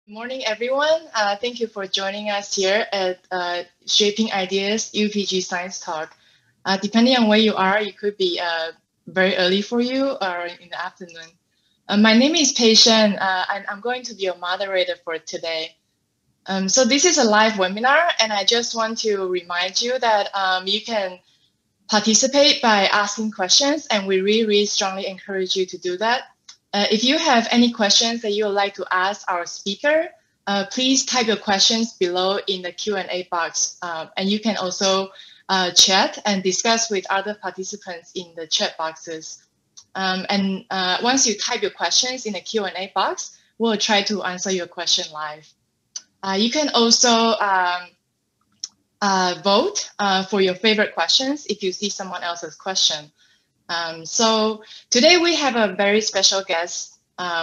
Good morning, everyone. Thank you for joining us here at Shaping Ideas UPG Science Talk. Depending on where you are, it could be very early for you or in the afternoon. My name is Pei-Hsuan, and I'm going to be your moderator for today. So this is a live webinar, and I just want to remind you that you can participate by asking questions, and we really strongly encourage you to do that. If you have any questions that you would like to ask our speaker, please type your questions below in the Q&A box. And you can also chat and discuss with other participants in the chat boxes. Once you type your questions in the Q&A box, we'll try to answer your question live. You can also vote for your favorite questions if you see someone else's question. So today we have a very special guest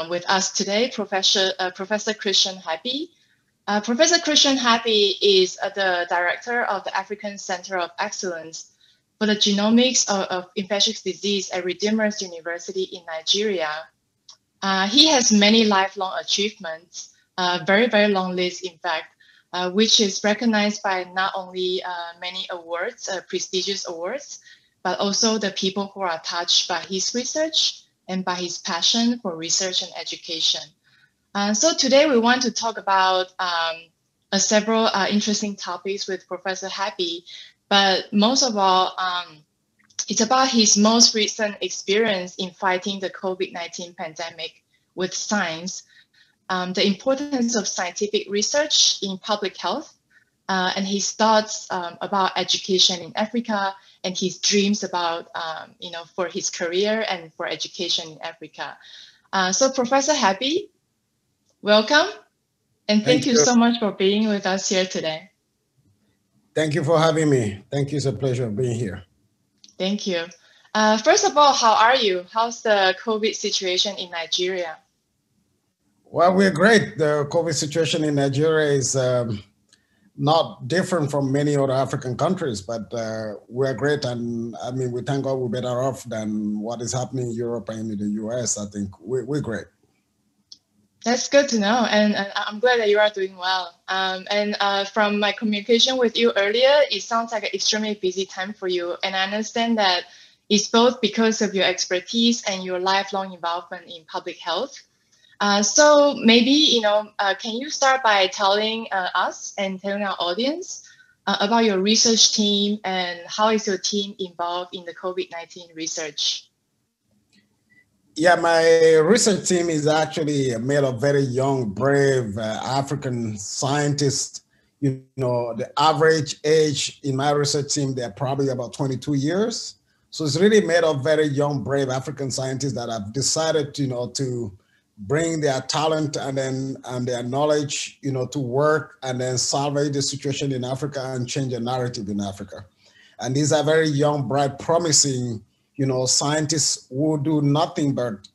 with us today, Professor Christian Happi. Professor Christian Happi is the director of the African Center of Excellence for the Genomics of Infectious Disease at Redeemers University in Nigeria. He has many lifelong achievements, very long list, in fact, which is recognized by not only many awards, prestigious awards, but also the people who are touched by his research and by his passion for research and education. So today we want to talk about several interesting topics with Professor Happi, but most of all, it's about his most recent experience in fighting the COVID-19 pandemic with science, the importance of scientific research in public health, and his thoughts about education in Africa, and his dreams about, for his career and for education in Africa. So Professor Happi, welcome. And thank you so much for being with us here today. Thank you for having me. Thank you. It's a pleasure being here. Thank you. First of all, how are you? How's the COVID situation in Nigeria? Well, we're great. The COVID situation in Nigeria is not different from many other African countries, but we're great. And I mean, we thank God we're better off than what is happening in Europe and in the US. I think we're great. That's good to know. And I'm glad that you are doing well. From my communication with you earlier, it sounds like an extremely busy time for you. And I understand that it's both because of your expertise and your lifelong involvement in public health. So maybe, can you start by telling us and telling our audience about your research team and how is your team involved in the COVID-19 research? Yeah, my research team is actually made of very young, brave African scientists. The average age in my research team, they're probably about 22 years. So it's really made of very young, brave African scientists that have decided, to bring their talent and their knowledge, to work and then salvage the situation in Africa and change the narrative in Africa. And these are very young, bright, promising, scientists who do nothing but,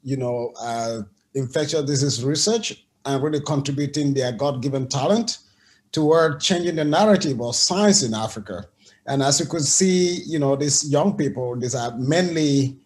infectious disease research and really contributing their God-given talent toward changing the narrative of science in Africa. And as you could see, these young people, these are mainly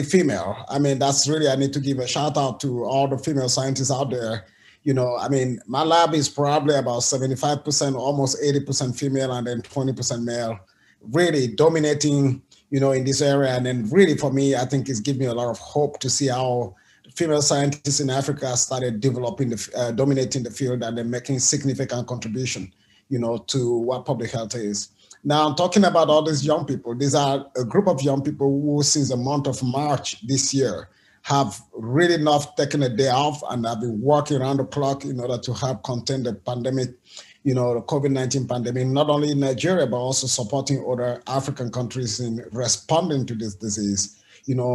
female. I mean, that's really, I need to give a shout out to all the female scientists out there. My lab is probably about 75%, almost 80% female, and then 20% male, really dominating, in this area. And then really for me, I think it's given me a lot of hope to see how female scientists in Africa started developing, dominating the field and then making significant contribution, to what public health is. Now, I'm talking about all these young people. These are a group of young people who, since the month of March this year, have really not taken a day off and have been working around the clock in order to help contain the pandemic, the COVID-19 pandemic, not only in Nigeria, but also supporting other African countries in responding to this disease,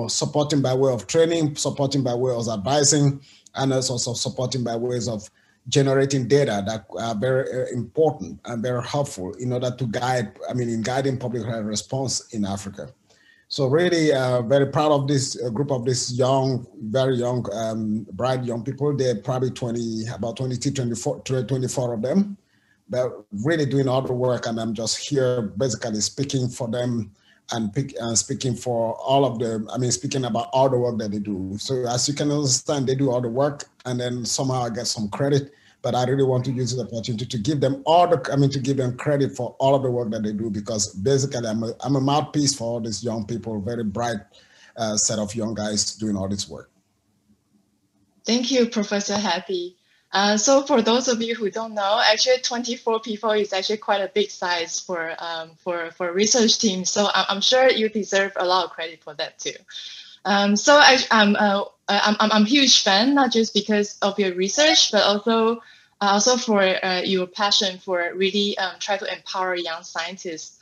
supporting by way of training, supporting by way of advising, and also supporting by ways of generating data that are very important and very helpful in order to in guiding public health response in Africa. So really very proud of this group of these very young, bright young people. They're probably about 24 of them. They're really doing all the work, and I'm just here basically speaking for them and speaking for all of them. Speaking about all the work that they do. So as you can understand, they do all the work, and then somehow I get some credit but I really want to use this opportunity to give them to give them credit for all of the work that they do, because basically I'm a mouthpiece for all these young people, very bright set of young guys doing all this work. Thank you, Professor Happi. So for those of you who don't know, actually 24 people is actually quite a big size for a research team. So I'm sure you deserve a lot of credit for that too. So I'm a huge fan, not just because of your research, but also for your passion for really try to empower young scientists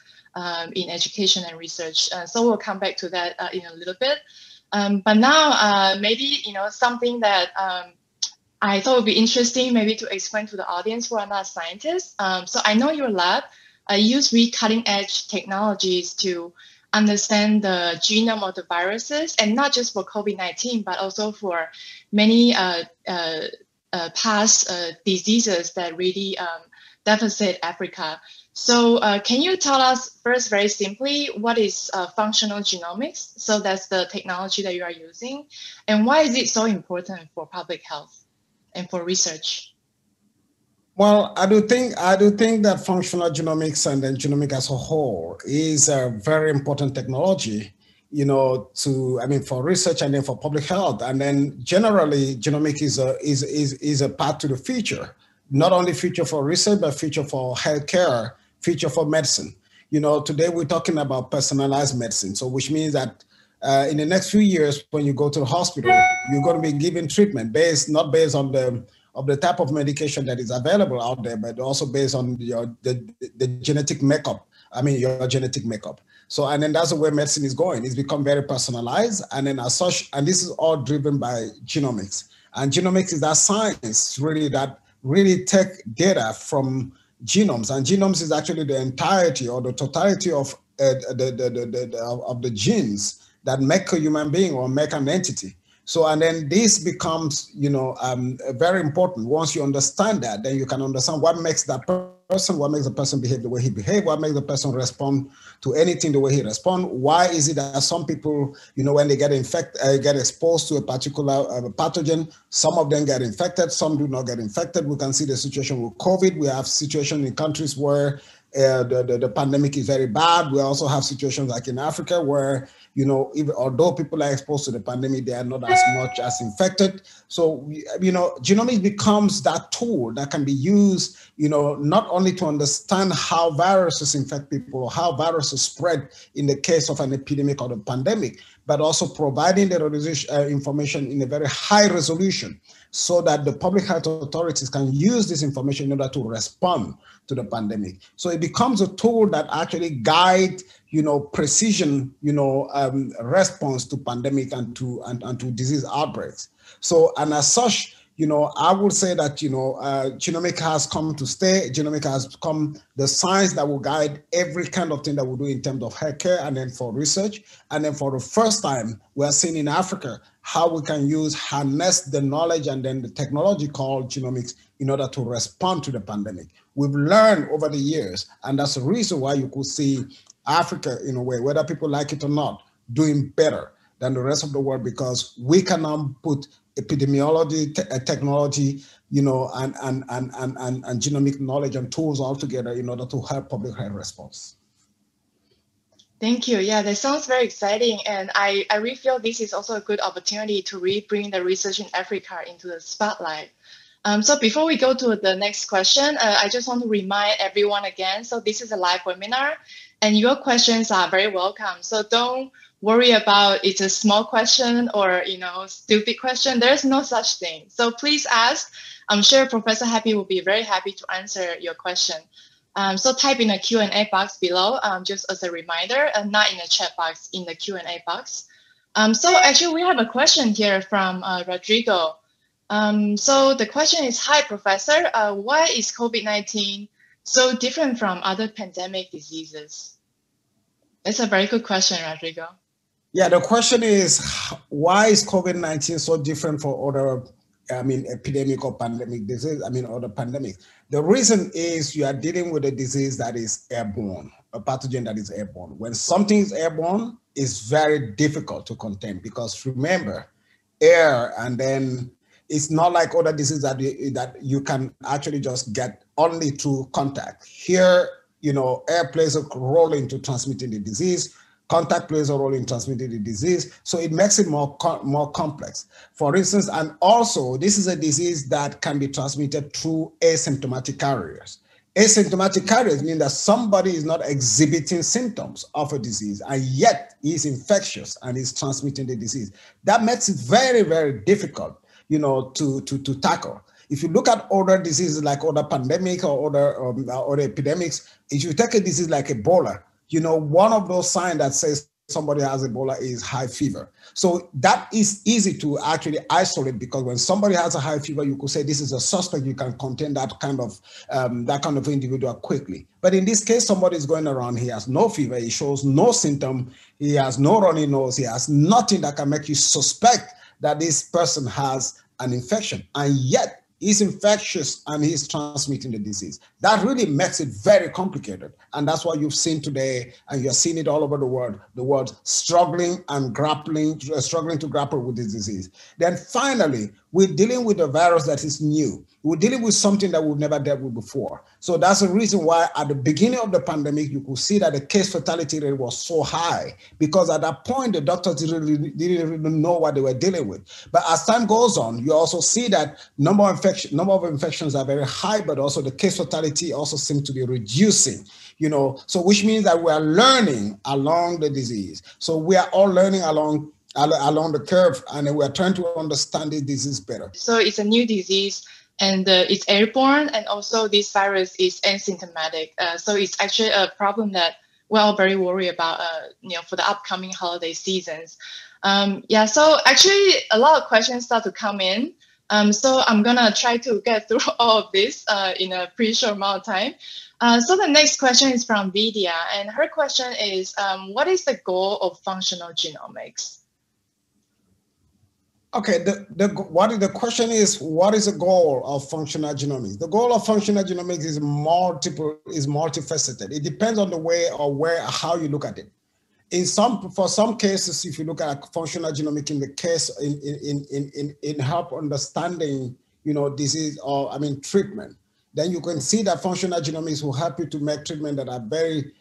in education and research. So we'll come back to that in a little bit. But now maybe something that I thought would be interesting maybe to explain to the audience who are not scientists. So I know your lab use really cutting edge technologies to understand the genome of the viruses, and not just for COVID-19, but also for many past diseases that really devastate Africa. So can you tell us first, very simply, what is functional genomics? So that's the technology that you are using, and why is it so important for public health and for research? Well, I do think that functional genomics and then genomic as a whole is a very important technology, for research and then for public health. And then generally, genomic is a path to the future, not only future for research, but future for healthcare, future for medicine. Today we're talking about personalized medicine. So which means that in the next few years, when you go to the hospital, you're going to be given treatment not based on the type of medication that is available out there, but also based on the genetic makeup. Your genetic makeup. So, and then that's the way medicine is going. It's become very personalized. And then as such, and this is all driven by genomics. And genomics is that science that really take data from genomes. And genomes is actually the entirety or the totality of the genes that make a human being or make an entity. So, and then this becomes, very important. Once you understand that, then you can understand what makes that person, what makes the person behave the way he behaves, what makes the person respond to anything the way he responds. Why is it that some people, when they get exposed to a particular pathogen, some of them get infected, some do not get infected. We can see the situation with COVID. We have situations in countries where the pandemic is very bad. We also have situations like in Africa where, although people are exposed to the pandemic, they are not as much as infected. So, genomics becomes that tool that can be used, not only to understand how viruses infect people or how viruses spread in the case of an epidemic or the pandemic, but also providing the information in a very high resolution so that the public health authorities can use this information in order to respond to the pandemic. So it becomes a tool that actually guides, precision, response to pandemic and to disease outbreaks. So, and as such, I would say that, genomic has come to stay. Genomic has become the science that will guide every kind of thing that we do in terms of healthcare and then for research. And then for the first time, we are seeing in Africa how we can harness the knowledge and then the technology called genomics in order to respond to the pandemic. We've learned over the years, and that's the reason why you could see Africa, in a way, whether people like it or not, doing better than the rest of the world, because we can now put epidemiology, technology, and genomic knowledge and tools all together in order to help public health response. Thank you. Yeah, that sounds very exciting. And I really feel this is also a good opportunity to really bring the research in Africa into the spotlight. So before we go to the next question, I just want to remind everyone again, so this is a live webinar and your questions are very welcome. So don't worry about it's a small question or, stupid question. There's no such thing. So please ask. I'm sure Professor Happi will be very happy to answer your question. So type in a Q&A box below, just as a reminder, and not in the chat box, in the Q&A box. So actually we have a question here from Rodrigo. So the question is, hi, Professor, why is COVID-19 so different from other pandemic diseases? That's a very good question, Rodrigo. Yeah, the question is, why is COVID-19 so different for other, epidemic or pandemic disease, other pandemics? The reason is you are dealing with a disease that is airborne, a pathogen that is airborne. When something is airborne, it's very difficult to contain because remember, air and then It's not like other diseases that you can actually just get only through contact. Here, air plays a role into transmitting the disease. Contact plays a role in transmitting the disease, so it makes it more complex. For instance, and also this is a disease that can be transmitted through asymptomatic carriers. Asymptomatic carriers mean that somebody is not exhibiting symptoms of a disease and yet is infectious and is transmitting the disease. That makes it very, very difficult, to tackle. If you look at other diseases like other pandemic or other epidemics, if you take a disease like Ebola, one of those signs that says somebody has Ebola is high fever. So that is easy to actually isolate, because when somebody has a high fever, you could say this is a suspect. You can contain that kind of individual quickly. But in this case, somebody is going around, he has no fever, he shows no symptom, he has no runny nose, he has nothing that can make you suspect that this person has an infection, and yet he's infectious and he's transmitting the disease. That really makes it very complicated. And that's what you've seen today, and you're seeing it all over the world struggling to grapple with this disease. Then finally, we're dealing with a virus that is new. We're dealing with something that we've never dealt with before. So that's the reason why at the beginning of the pandemic, you could see that the case fatality rate was so high, because at that point, the doctors didn't really know what they were dealing with. But as time goes on, you also see that number of infections are very high, but also the case fatality also seems to be reducing. So which means that we are learning along the disease. So we are all learning along the curve, and we are trying to understand the disease better. So it's a new disease, and it's airborne, and also this virus is asymptomatic. So it's actually a problem that we're all very worried about, for the upcoming holiday seasons. So actually a lot of questions start to come in. So I'm gonna try to get through all of this in a pretty short amount of time. So the next question is from Vidya, and her question is, what is the goal of functional genomics? Okay, the question is, what is the goal of functional genomics? The goal of functional genomics is multifaceted. It depends on the way or how you look at it. For some cases, if you look at functional genomics in the case in help understanding, disease or treatment, then you can see that functional genomics will help you to make treatment that are very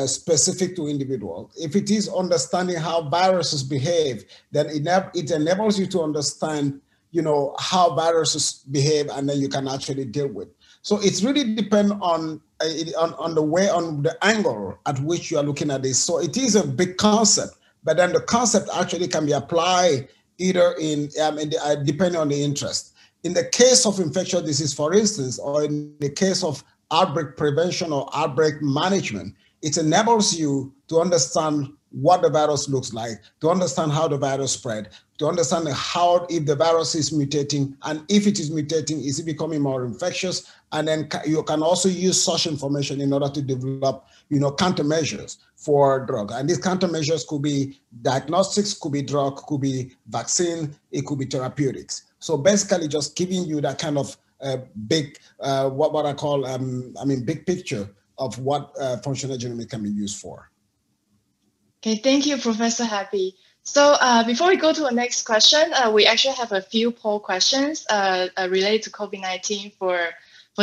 specific to individual. If it is understanding how viruses behave, then it enables you to understand, how viruses behave, and then you can actually deal with. So it's really depend on the angle at which you are looking at this. So it is a big concept, but then the concept actually can be applied either depending on the interest. In the case of infectious disease, for instance, or in the case of outbreak prevention or outbreak management, it enables you to understand what the virus looks like, to understand how the virus spread, to understand if the virus is mutating, and if it is mutating, is it becoming more infectious? And then you can also use such information in order to develop, countermeasures for drug. And these countermeasures could be diagnostics, could be drug, could be vaccine, it could be therapeutics. So basically just giving you that kind of big, what I call, big picture of what functional genomics can be used for. Okay, thank you, Professor Happi. So before we go to the next question, we actually have a few poll questions related to COVID-19 for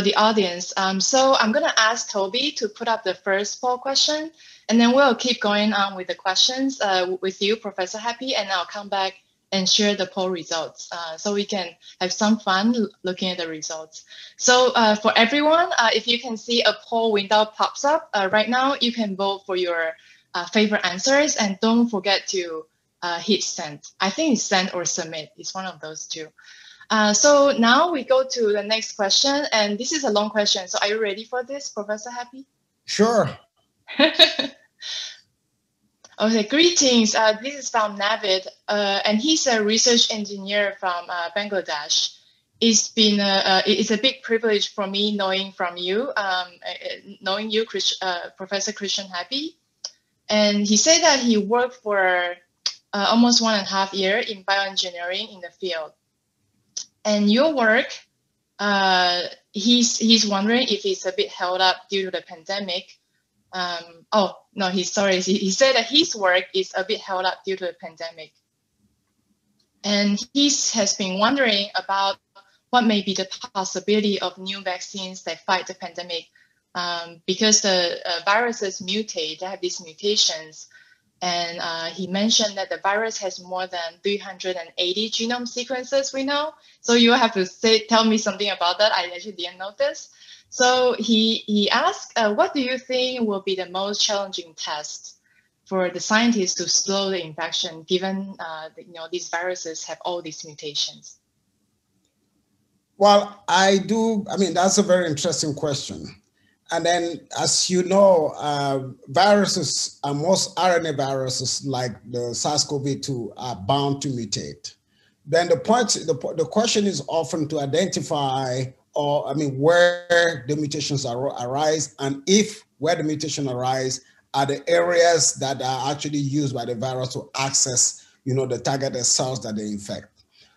the audience. So I'm going to ask Toby to put up the first poll question, and then we'll keep going on with the questions with you, Professor Happi, and I'll come back and share the poll results so we can have some fun looking at the results. So for everyone, if you can see a poll window pops up right now, you can vote for your favorite answers, and don't forget to hit send. I think it's send or submit. It's one of those two. So now we go to the next question, and this is a long question. So are you ready for this, Professor Happi? Sure. Okay, greetings. This is from Navid, and he's a research engineer from Bangladesh. It's a big privilege for me knowing you, Professor Christian Happi. And he said that he worked for almost 1.5 years in bioengineering in the field. And your work, he's wondering if it's a bit held up due to the pandemic. He said that his work is a bit held up due to the pandemic. And he has been wondering about what may be the possibility of new vaccines that fight the pandemic, because the viruses mutate, they have these mutations. And he mentioned that the virus has more than 380 genome sequences we know. So you have to tell me something about that. I actually didn't know this. So he asked, what do you think will be the most challenging test for the scientists to slow the infection, given these viruses have all these mutations? Well, I mean, that's a very interesting question. And then, as you know, viruses, most RNA viruses like the SARS-CoV-2 are bound to mutate. Then the question is often to identify, where the mutations arise, and if where the mutation arise are the areas that are actually used by the virus to access, the targeted cells that they infect.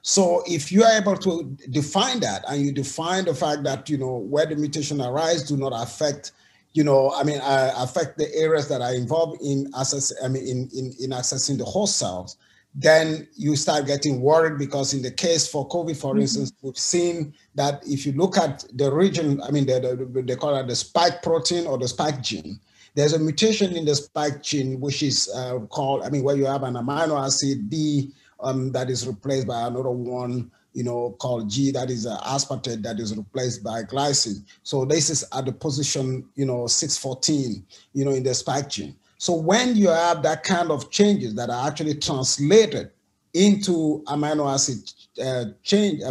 So if you are able to define that, and you define the fact that, where the mutation arise do not affect, affect the areas that are involved in accessing the host cells, then you start getting worried, because in the case for COVID, for instance, we've seen that if you look at the region, they call it the spike protein or the spike gene. There's a mutation in the spike gene, which is called, where you have an amino acid B that is replaced by another one, called G, that is aspartate, that is replaced by glycine. So this is at the position, 614, in the spike gene. So when you have that kind of changes that are actually translated into amino acid change,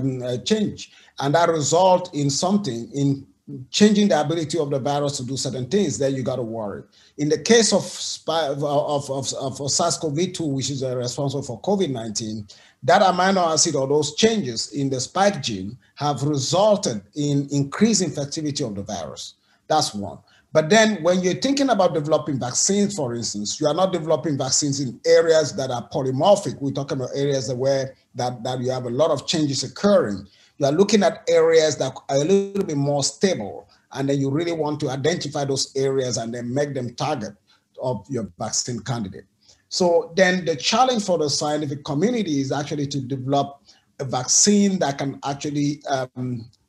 and that result in something, in changing the ability of the virus to do certain things, then you got to worry. In the case of SARS-CoV-2, which is responsible for COVID-19, that amino acid or those changes in the spike gene have resulted in increased infectivity of the virus. That's one. But then when you're thinking about developing vaccines, for instance, you are not developing vaccines in areas that are polymorphic. We're talking about areas where that you have a lot of changes occurring. You are looking at areas that are a little bit more stable, and then you really want to identify those areas and then make them target of your vaccine candidate. So then the challenge for the scientific community is actually to develop a vaccine that can actually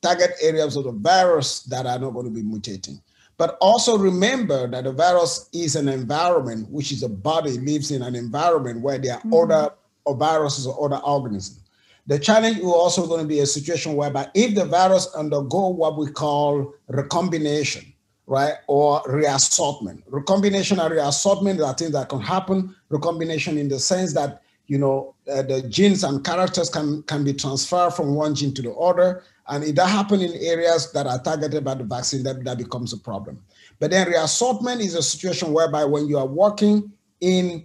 target areas of the virus that are not going to be mutating. But also remember that the virus is an environment, which is a body lives in an environment where there are other viruses or other organisms. The challenge will also going to be a situation whereby if the virus undergo what we call recombination, right, or reassortment. Recombination and reassortment are things that can happen. Recombination in the sense that, the genes and characters can be transferred from one gene to the other. And if that happens in areas that are targeted by the vaccine, that becomes a problem. But then reassortment is a situation whereby when you are working in,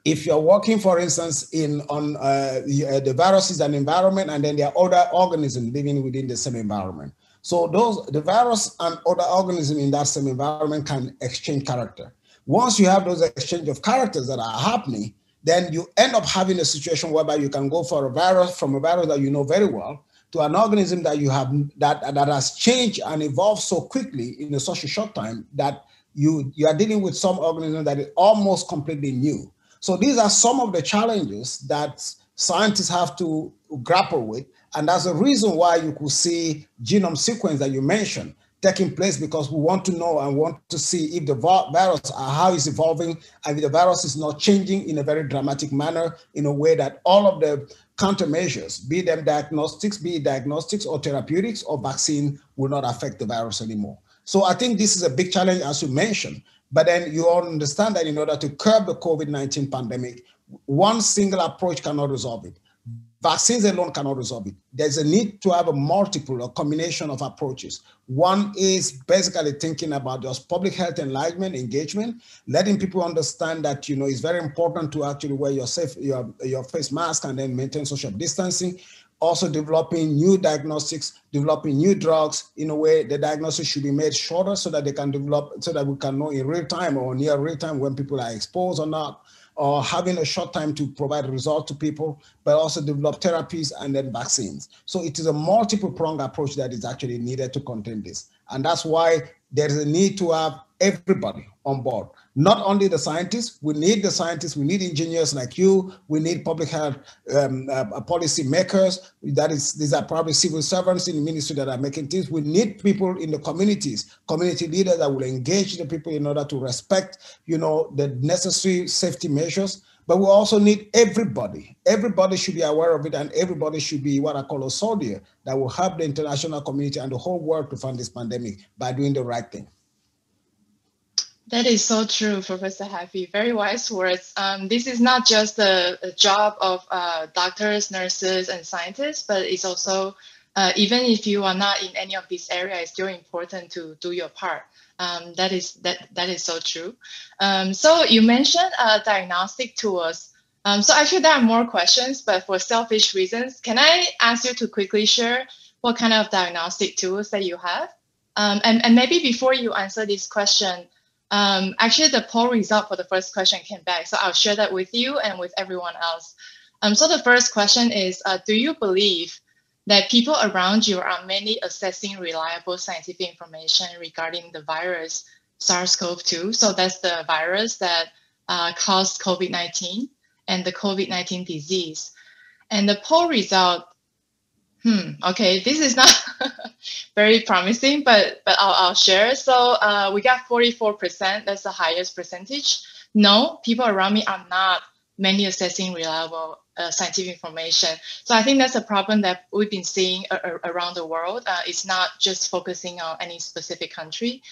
if you're working, for instance, the virus is an environment, and then there are other organisms living within the same environment. So the virus and other organisms in that same environment can exchange character. Once you have those exchange of characters that are happening, then you end up having a situation whereby you can go from a virus that you know very well to an organism that you have that has changed and evolved so quickly in such a short time that you are dealing with some organism that is almost completely new. So these are some of the challenges that scientists have to grapple with. And that's the reason why you could see genome sequence that you mentioned taking place, because we want to know and want to see if the virus, how it's evolving, and if the virus is not changing in a very dramatic manner in a way that all of the countermeasures, be them diagnostics or therapeutics or vaccine, will not affect the virus anymore. So I think this is a big challenge, as you mentioned. But then you all understand that in order to curb the COVID-19 pandemic, one single approach cannot resolve it. Vaccines alone cannot resolve it. There's a need to have a combination of approaches. One is basically thinking about just public health enlightenment, engagement, letting people understand that, it's very important to actually wear your face mask and then maintain social distancing. Also developing new diagnostics, developing new drugs in a way the diagnosis should be made shorter so that they can develop, so that we can know in real time or near real time when people are exposed or not, or having a short time to provide a result to people, but also develop therapies and then vaccines. So it is a multiple pronged approach that is actually needed to contain this. And that's why there is a need to have everybody on board, Not only the scientists, we need the scientists, we need engineers like you, we need public health policy makers. These are probably civil servants in the ministry that are making things. We need people in the communities, community leaders that will engage the people in order to respect, the necessary safety measures. But we also need everybody. Everybody should be aware of it, and everybody should be what I call a soldier that will help the international community and the whole world to fight this pandemic by doing the right thing. That is so true, Professor Happi. Very wise words. This is not just a job of doctors, nurses, and scientists, but it's also, even if you are not in any of these areas, it's still important to do your part. That is so true. So you mentioned diagnostic tools. So actually there are more questions, but for selfish reasons, can I ask you to quickly share what kind of diagnostic tools that you have? And maybe before you answer this question, actually the poll result for the first question came back, so I'll share that with you and with everyone else. So the first question is, do you believe that people around you are mainly assessing reliable scientific information regarding the virus SARS-CoV-2? So that's the virus that caused COVID-19 and the COVID-19 disease. And the poll result, okay, this is not very promising, but I'll share. So we got 44%, that's the highest percentage. No, people around me are not mainly assessing reliable scientific information. So I think that's a problem that we've been seeing around the world. It's not just focusing on any specific country.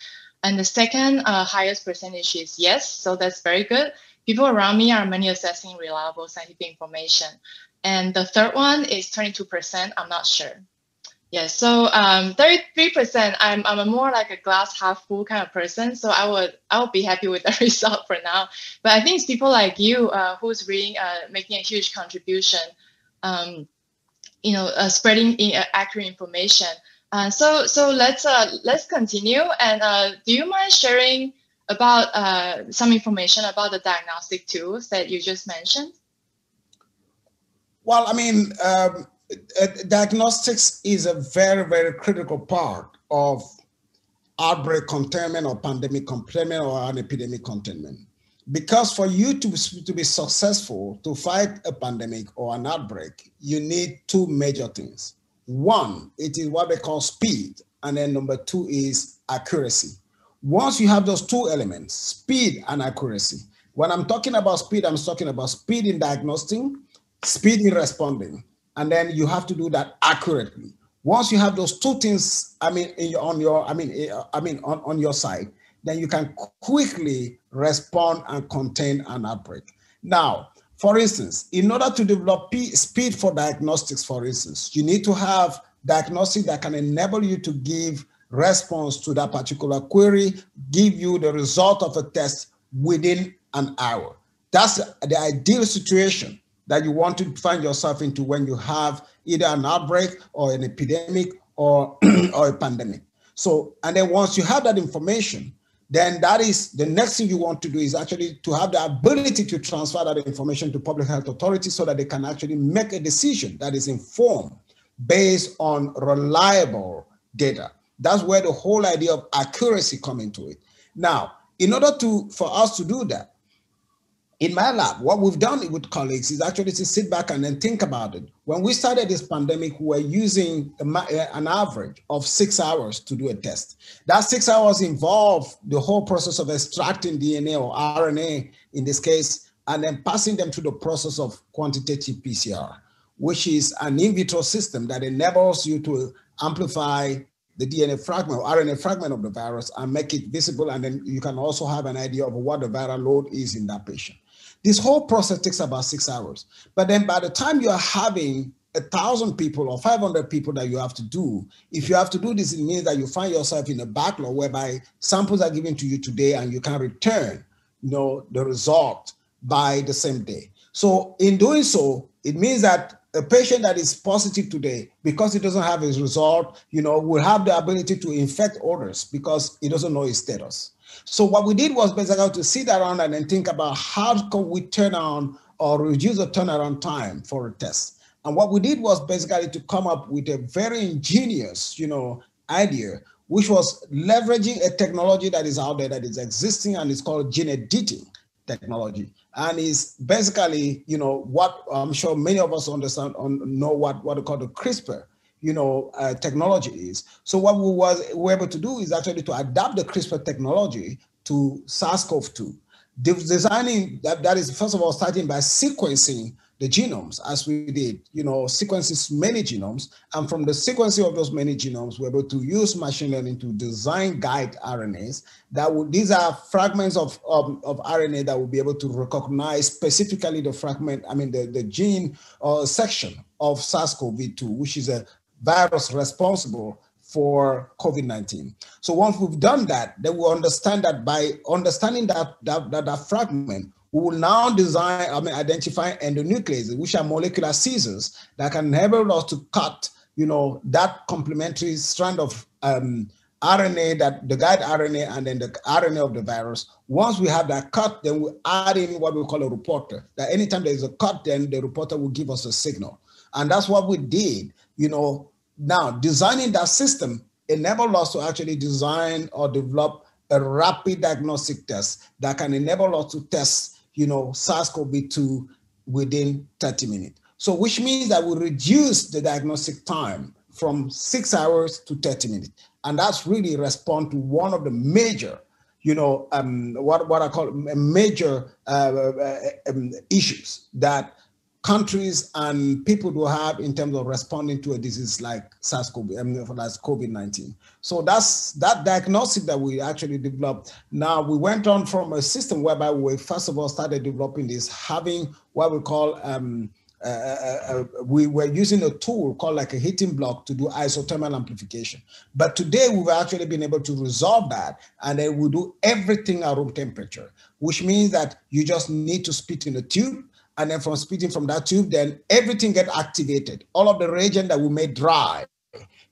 And the second highest percentage is yes, so that's very good. People around me are mainly assessing reliable scientific information. And the third one is 22%, I'm not sure. Yeah, so 33%, I'm a more like a glass half full kind of person, so I would be happy with the result for now. But I think it's people like you who's really making a huge contribution, spreading accurate information. So let's continue. And do you mind sharing about some information about the diagnostic tools that you just mentioned? Well, I mean, diagnostics is a very, very critical part of outbreak containment or pandemic containment or an epidemic containment. Because for you to be successful to fight a pandemic or an outbreak, you need two major things. One, it is what they call speed. And then number two is accuracy. Once you have those two elements, speed and accuracy. When I'm talking about speed, I'm talking about speed in diagnosing, speed in responding, and then you have to do that accurately. Once you have those two things, on your side, then you can quickly respond and contain an outbreak. Now, for instance, in order to develop speed for diagnostics, for instance, you need to have diagnostic that can enable you to give response to that particular query, give you the result of a test within an hour. That's the ideal situation that you want to find yourself into when you have either an outbreak or an epidemic or, or a pandemic. So, and then once you have that information, then that is the next thing you want to do is actually to have the ability to transfer that information to public health authorities so that they can actually make a decision that is informed based on reliable data. That's where the whole idea of accuracy comes into it. Now, in order for us to do that, in my lab, what we've done with colleagues is actually to sit back and then think about it. When we started this pandemic, we were using an average of 6 hours to do a test. That 6 hours involved the whole process of extracting DNA or RNA in this case, and then passing them through the process of quantitative PCR, which is an in vitro system that enables you to amplify the DNA fragment or RNA fragment of the virus and make it visible. And then you can also have an idea of what the viral load is in that patient. This whole process takes about 6 hours. But then by the time you are having 1,000 people or 500 people that you have to do, if you have to do this, it means that you find yourself in a backlog whereby samples are given to you today and you can return the result by the same day. So in doing so, it means that a patient that is positive today, because he doesn't have his result, will have the ability to infect others because he doesn't know his status. So what we did was basically to sit around and then think about how can we turn on or reduce the turnaround time for a test. And what we did was basically to come up with a very ingenious, idea, which was leveraging a technology that is out there that is existing, and it's called gene editing technology. And is basically, what I'm sure many of us understand, know what they call the CRISPR, technology is. So what we were able to do is actually to adapt the CRISPR technology to SARS-CoV-2. Designing that is, first of all, starting by sequencing the genomes, as we did, sequences many genomes. And from the sequencing of those many genomes, we're able to use machine learning to design guide RNAs these are fragments of RNA that will be able to recognize specifically the fragment, the gene or section of SARS-CoV-2, which is a virus responsible for COVID-19. So once we've done that, then we'll understand that by understanding that fragment, we will now identify endonucleases, which are molecular scissors that can enable us to cut, that complementary strand of RNA, that the guide RNA, and then the RNA of the virus. Once we have that cut, then we add in what we call a reporter. That anytime there is a cut, then the reporter will give us a signal. And that's what we did, Now, designing that system enabled us to actually design or develop a rapid diagnostic test that can enable us to test, SARS-CoV-2 within 30 minutes. So which means that we reduce the diagnostic time from 6 hours to 30 minutes. And that's really respond to one of the major, what I call major issues that countries and people do have in terms of responding to a disease like COVID-19. So that's that diagnostic that we actually developed. Now we went on from a system whereby we first of all started developing this, having what we call, we were using a tool called like a heating block to do isothermal amplification. But today we've actually been able to resolve that, and then we do everything at room temperature, which means that you just need to spit in a tube. And then from spitting from that tube, then everything gets activated. All of the reagent that we made dry,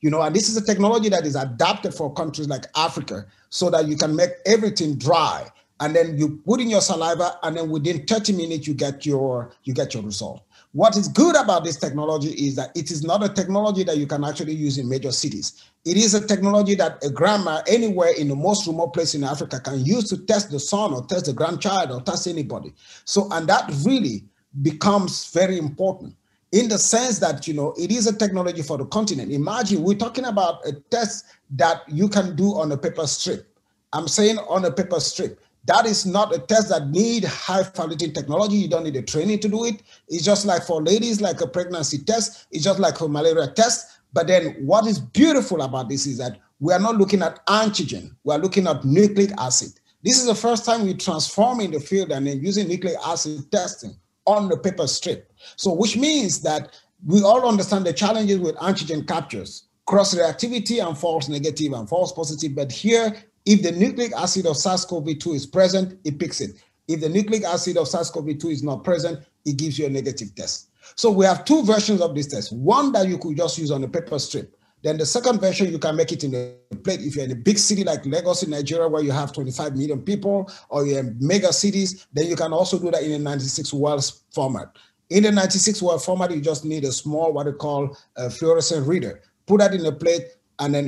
and this is a technology that is adapted for countries like Africa so that you can make everything dry. And then you put in your saliva, and then within 30 minutes, you get your result. What is good about this technology is that it is not a technology that you can actually use in major cities. It is a technology that a grandma anywhere in the most remote place in Africa can use to test the son or test the grandchild or test anybody. So, and that really becomes very important in the sense that, it is a technology for the continent. Imagine we're talking about a test that you can do on a paper strip. I'm saying on a paper strip. That is not a test that need high fidelity technology. You don't need a training to do it. It's just like for ladies, like a pregnancy test. It's just like a malaria test. But then what is beautiful about this is that we are not looking at antigen. We are looking at nucleic acid. This is the first time we transform in the field and then using nucleic acid testing on the paper strip. So which means that we all understand the challenges with antigen captures, cross-reactivity and false negative and false positive. But here, if the nucleic acid of SARS-CoV-2 is present, it picks it. If the nucleic acid of SARS-CoV-2 is not present, it gives you a negative test. So we have two versions of this test. One that you could just use on a paper strip. Then the second version, you can make it in a plate. If you're in a big city like Lagos in Nigeria, where you have 25 million people, or you're in mega cities, then you can also do that in a 96 wells format. In the 96 well format, you just need a small, what they call a fluorescent reader. Put that in a plate, and then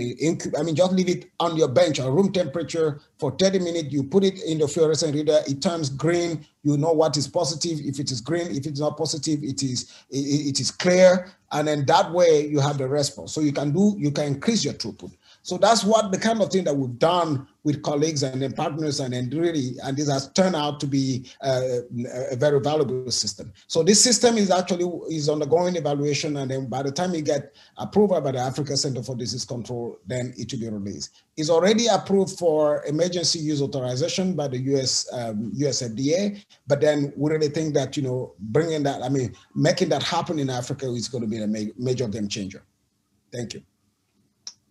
just leave it on your bench or room temperature for 30 minutes. You put it in the fluorescent reader, it turns green. You know what is positive. If it is green, if it's not positive, it is clear. And then that way you have the response. So you can increase your throughput. So that's what the kind of thing that we've done with colleagues and then partners, and this has turned out to be a very valuable system. So this system is undergoing evaluation, and then by the time you get approval by the Africa Center for Disease Control, then it will be released. It's already approved for emergency use authorization by the US FDA, but then we really think that, making that happen in Africa is going to be a major game changer. Thank you.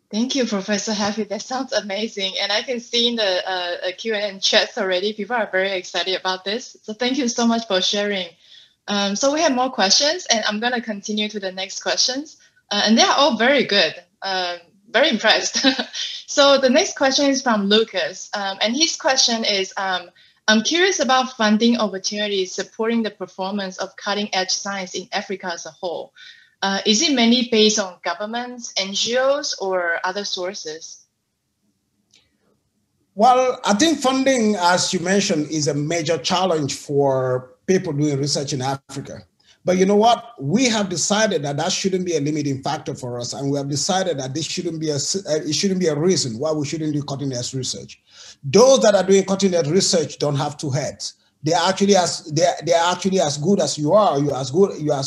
Thank you, Professor Happi. That sounds amazing. And I can see in the Q&A chats already, people are very excited about this. So thank you so much for sharing. So we have more questions, and I'm going to continue to the next questions. And they are all very good. Very impressed. So the next question is from Lucas. And his question is, I'm curious about funding opportunities supporting the performance of cutting-edge science in Africa as a whole. Is it mainly based on governments, NGOs, or other sources? Well, I think funding, as you mentioned, is a major challenge for people doing research in Africa. But you know what? We have decided that that shouldn't be a limiting factor for us, and we have decided that this shouldn't be it shouldn't be a reason why we shouldn't do cutting-edge research. Those that are doing cutting-edge research don't have two heads. They're actually as good as you are. You're as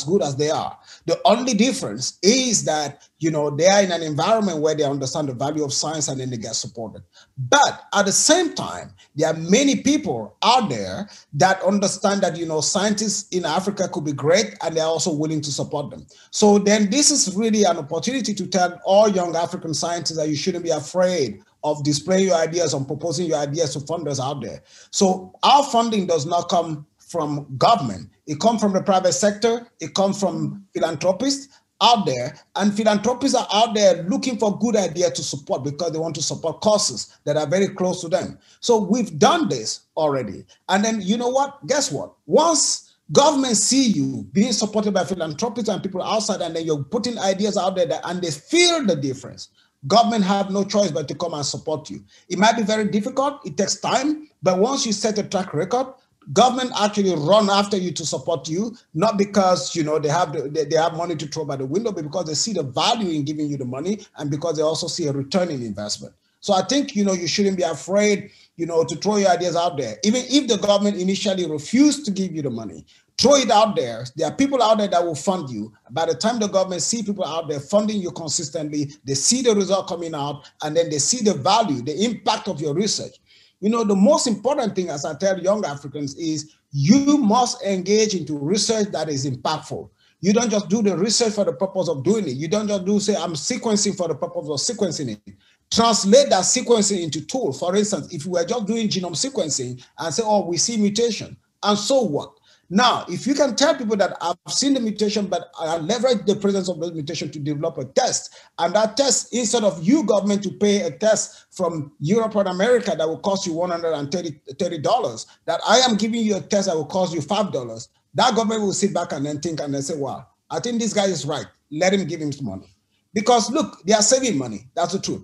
good as they are. The only difference is that they are in an environment where they understand the value of science and then they get supported. But at the same time, there are many people out there that understand that scientists in Africa could be great, and they're also willing to support them. So then this is really an opportunity to tell all young African scientists that you shouldn't be afraid of displaying your ideas and proposing your ideas to funders out there. So our funding does not come from government. It comes from the private sector. It comes from philanthropists out there, and philanthropists are out there looking for good ideas to support because they want to support causes that are very close to them. So we've done this already. And then you know what? Guess what? Once government see you being supported by philanthropists and people outside, and then you're putting ideas out there and they feel the difference, government have no choice but to come and support you. It might be very difficult. It takes time. But once you set a track record, government actually run after you to support you, not because they have money to throw by the window, but because they see the value in giving you the money, and because they also see a return in investment. So I think you shouldn't be afraid to throw your ideas out there. Even if the government initially refused to give you the money, throw it out there. There are people out there that will fund you. By the time the government see people out there funding you consistently, they see the result coming out, and then they see the value, the impact of your research. The most important thing, as I tell young Africans, is you must engage into research that is impactful. You don't just do the research for the purpose of doing it. You don't just say, I'm sequencing for the purpose of sequencing it. Translate that sequencing into tools. For instance, if we were just doing genome sequencing and say, oh, we see mutation, and so what? Now, if you can tell people that I've seen the mutation, but I leverage the presence of the mutation to develop a test, and that test, instead of you government to pay a test from Europe or America that will cost you $130, that I am giving you a test that will cost you $5, that government will sit back and then think and then say, wow, I think this guy is right. Let him give him some money. Because look, they are saving money. That's the truth.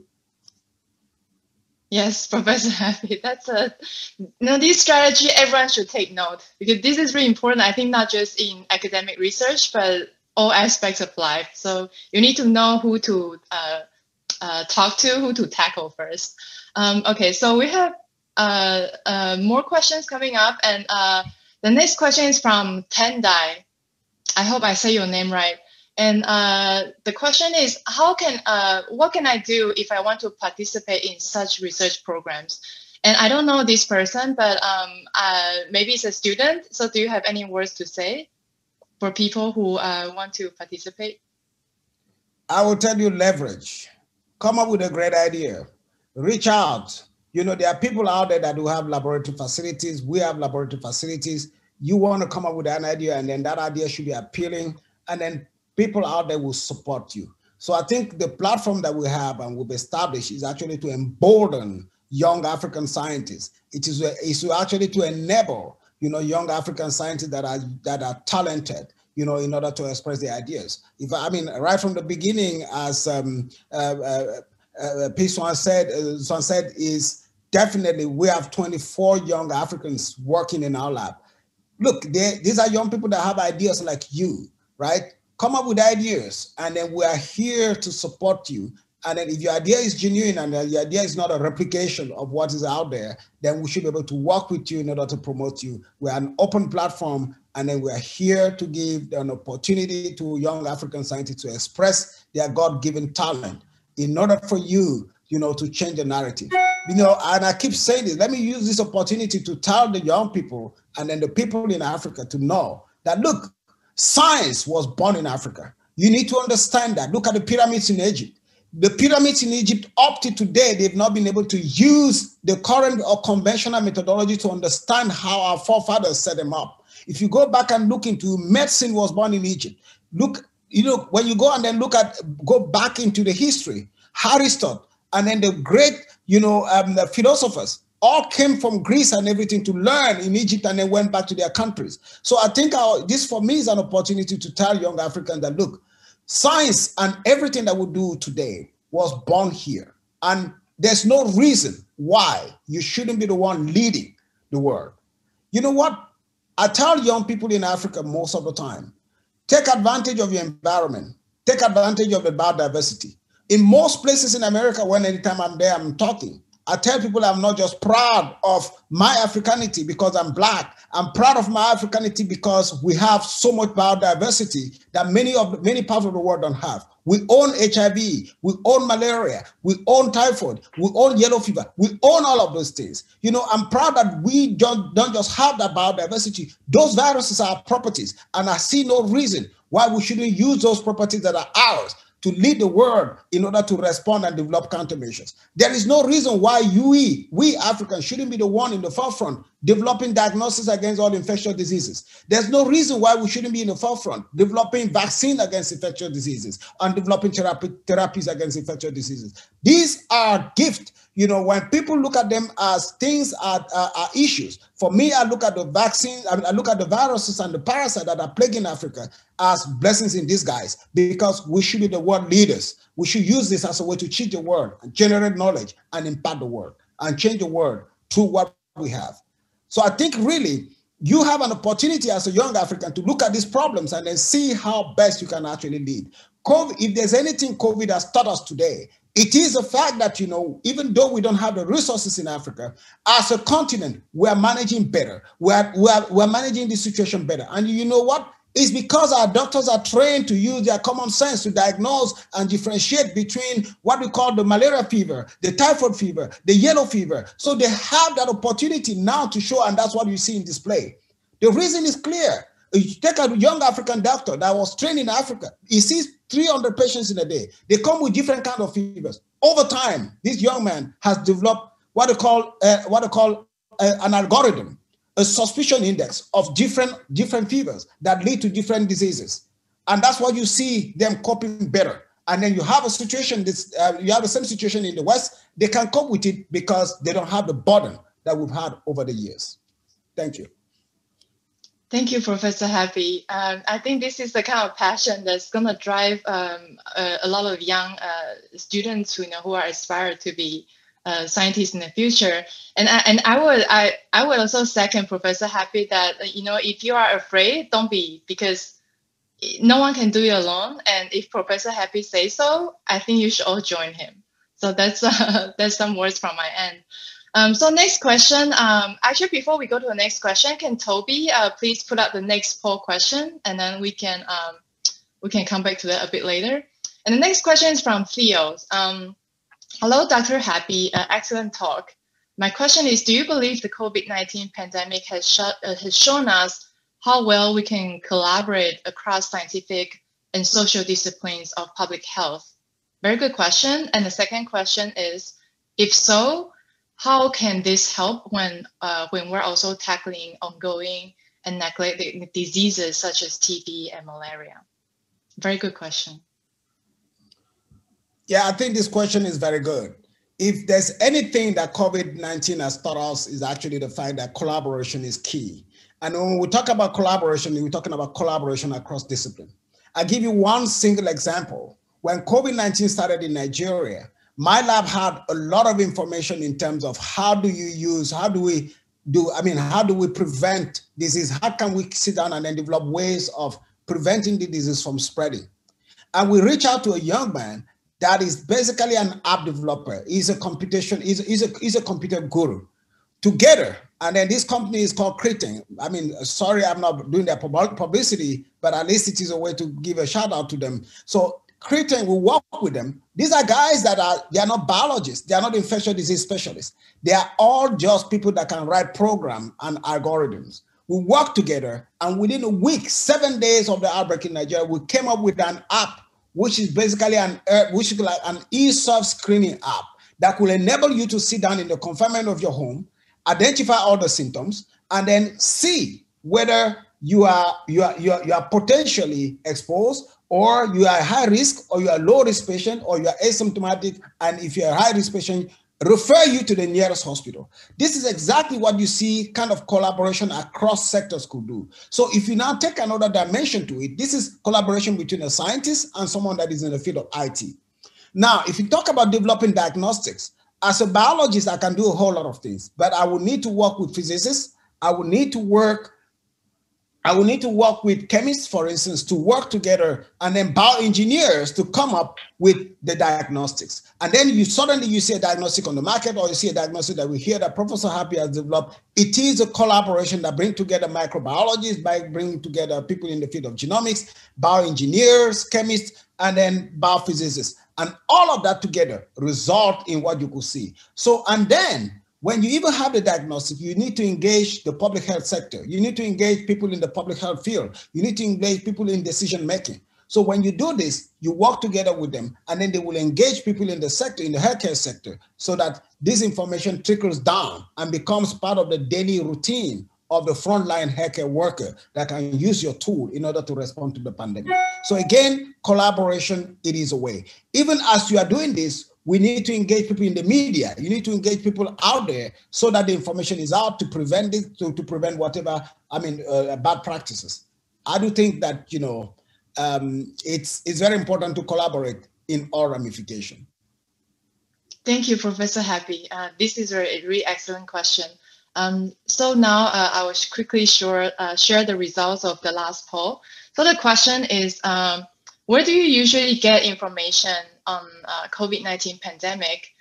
Yes, Professor Happi, that's this strategy everyone should take note, because this is really important. I think not just in academic research, but all aspects of life. So you need to know who to talk to, who to tackle first. Okay, so we have more questions coming up, and the next question is from Tendai. I hope I say your name right. And the question is, what can I do if I want to participate in such research programs? And I don't know this person, but maybe it's a student. So do you have any words to say for people who want to participate? I will tell you, leverage. Come up with a great idea. Reach out. There are people out there that do have laboratory facilities. We have laboratory facilities. You want to come up with an idea, and then that idea should be appealing, and then people out there will support you. So I think the platform that we have and will be established is actually to embolden young African scientists. It is actually to enable young African scientists that are talented, in order to express their ideas. Right from the beginning, as Pei-Hsuan said, is definitely we have 24 young Africans working in our lab. Look, these are young people that have ideas like you, right? Come up with ideas, and then we are here to support you. And then if your idea is genuine and your idea is not a replication of what is out there, then we should be able to work with you in order to promote you. We're an open platform, and then we're here to give an opportunity to young African scientists to express their God-given talent in order for you, to change the narrative. And I keep saying this, let me use this opportunity to tell the young people and then the people in Africa to know that, look, science was born in Africa. You need to understand that. Look at the pyramids in Egypt. The pyramids in Egypt, up to today, they've not been able to use the current or conventional methodology to understand how our forefathers set them up. If you go back and look into medicine was born in Egypt. Look, when you go and then go back into the history, Aristotle, and then the great, the philosophers, all came from Greece and everything to learn in Egypt, and then went back to their countries. So I think this for me is an opportunity to tell young Africans that, look, science and everything that we do today was born here. And there's no reason why you shouldn't be the one leading the world. You know what? I tell young people in Africa most of the time, take advantage of your environment. Take advantage of the biodiversity. In most places in America, anytime I'm there, I'm talking, I tell people I'm not just proud of my Africanity because I'm Black. I'm proud of my Africanity because we have so much biodiversity that many parts of the world don't have. We own HIV, we own malaria, we own typhoid, we own yellow fever, we own all of those things. You know, I'm proud that we don't just have that biodiversity. Those viruses are properties, and I see no reason why we shouldn't use those properties that are ours to lead the world in order to respond and develop countermeasures. There is no reason why we Africans shouldn't be the one in the forefront developing diagnostics against all infectious diseases. There's no reason why we shouldn't be in the forefront developing vaccine against infectious diseases and developing therapies against infectious diseases. These are gifts. You know, when people look at them as things are issues, for me, I look at the vaccines, I look at the viruses and the parasites that are plaguing Africa as blessings in disguise, because we should be the world leaders. We should use this as a way to change the world and generate knowledge and impact the world and change the world through what we have. So I think really you have an opportunity as a young African to look at these problems and then see how best you can actually lead. COVID, if there's anything COVID has taught us today, it is the fact that, you know, even though we don't have the resources in Africa, as a continent, we're managing better. We're managing the situation better. And you know what? It's because our doctors are trained to use their common sense to diagnose and differentiate between what we call the malaria fever, the typhoid fever, the yellow fever. So they have that opportunity now to show, and that's what you see in display. The reason is clear. You take a young African doctor that was trained in Africa. He sees 300 patients in a day. They come with different kinds of fevers. Over time, this young man has developed what they call an algorithm, a suspicion index of different fevers that lead to different diseases. And that's why you see them coping better. And then you have a situation, you have the same situation in the West. They can cope with it because they don't have the burden that we've had over the years. Thank you. Thank you, Professor Happi. I think this is the kind of passion that's going to drive a lot of young students who are aspired to be scientists in the future. And I would also second Professor Happi that if you are afraid, don't be, because no one can do it alone. And if Professor Happi says so, I think you should all join him. So that's some words from my end. So next question, actually before we go to the next question, can Toby please put up the next poll question, and then we can come back to that a bit later. And the next question is from Theo. Hello, Dr. Happi, excellent talk. My question is, do you believe the COVID-19 pandemic has shown us how well we can collaborate across scientific and social disciplines of public health? Very good question. And the second question is, if so, how can this help when we're also tackling ongoing and neglected diseases such as TB and malaria? Very good question. Yeah, I think this question is very good. If there's anything that COVID-19 has taught us, is actually the fact that collaboration is key. And when we talk about collaboration, we're talking about collaboration across discipline. I'll give you one single example. When COVID-19 started in Nigeria, my lab had a lot of information in terms of how do we prevent disease? How can we sit down and then develop ways of preventing the disease from spreading? And we reach out to a young man that is basically an app developer. He's a computer guru. Together, and then this company is called Cretin. I mean, sorry, I'm not doing their publicity, but at least it is a way to give a shout out to them. So Cretin will work with them. These are guys they are not biologists. They are not infectious disease specialists. They are all just people that can write programs and algorithms. We work together, and within a week, 7 days of the outbreak in Nigeria, we came up with an app, which is basically an e-serve screening app that will enable you to sit down in the confinement of your home, identify all the symptoms, and then see whether you are potentially exposed, or you are high risk, or you are low risk patient, or you are asymptomatic, and if you are a high risk patient, refer you to the nearest hospital. This is exactly what you see kind of collaboration across sectors could do. So if you now take another dimension to it, this is collaboration between a scientist and someone that is in the field of IT. Now, if you talk about developing diagnostics, as a biologist, I can do a whole lot of things, but I will need to work with physicists. I will need to work with chemists, for instance, to work together, and then bioengineers to come up with the diagnostics. And then you suddenly see a diagnostic on the market, or you see a diagnostic that we hear that Professor Happi has developed. It is a collaboration that brings together microbiologists, by bringing together people in the field of genomics, bioengineers, chemists, and then biophysicists. And all of that together result in what you could see. So, and then when you even have the diagnostic, you need to engage the public health sector. You need to engage people in the public health field. You need to engage people in decision making. So when you do this, you work together with them, and then they will engage people in the sector, in the healthcare sector, so that this information trickles down and becomes part of the daily routine of the frontline healthcare worker that can use your tool in order to respond to the pandemic. So again, collaboration, it is a way. Even as you are doing this, we need to engage people in the media. You need to engage people out there so that the information is out to prevent it, to prevent whatever, bad practices. I do think that, it's very important to collaborate in all ramifications. Thank you, Professor Happi. This is a really excellent question. So now I will quickly share the results of the last poll. So the question is, where do you usually get information on COVID-19 pandemic?